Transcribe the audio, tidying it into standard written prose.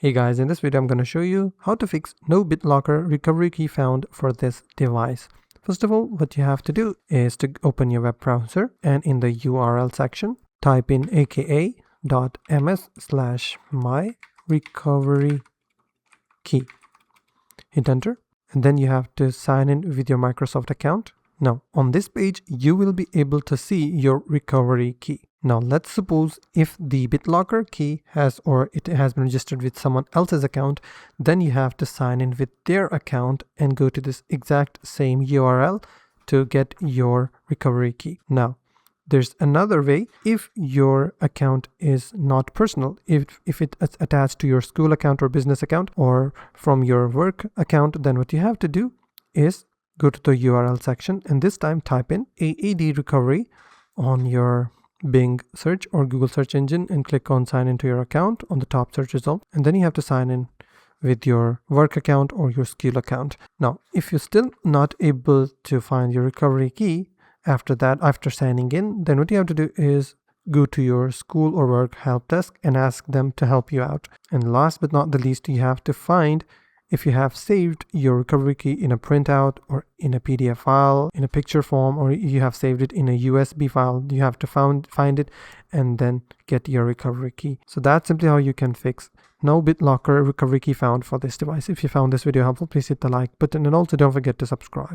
Hey guys, in this video I'm going to show you how to fix no BitLocker recovery key found for this device. First of all, what you have to do is to open your web browser and in the URL section type in aka.ms/myrecoverykey. Hit enter and then you have to sign in with your Microsoft account. Now on this page you will be able to see your recovery key. Now let's suppose if the BitLocker key has been registered with someone else's account, then you have to sign in with their account and go to this exact same URL to get your recovery key. Now there's another way. If your account is not personal, if it's attached to your school account or business account or from your work account, then what you have to do is go to the URL section and this time type in AAD recovery on your Bing search or Google search engine and click on sign into your account on the top search result, and then you have to sign in with your work account or your school account. Now if you're still not able to find your recovery key after signing in, then what you have to do is go to your school or work help desk and ask them to help you out. And last but not the least, you have to find if you have saved your recovery key in a printout or in a PDF file, in a picture form, or you have saved it in a USB file. You have to find it and then get your recovery key. So that's simply how you can fix no BitLocker recovery key found for this device. If you found this video helpful, please hit the like button and also don't forget to subscribe.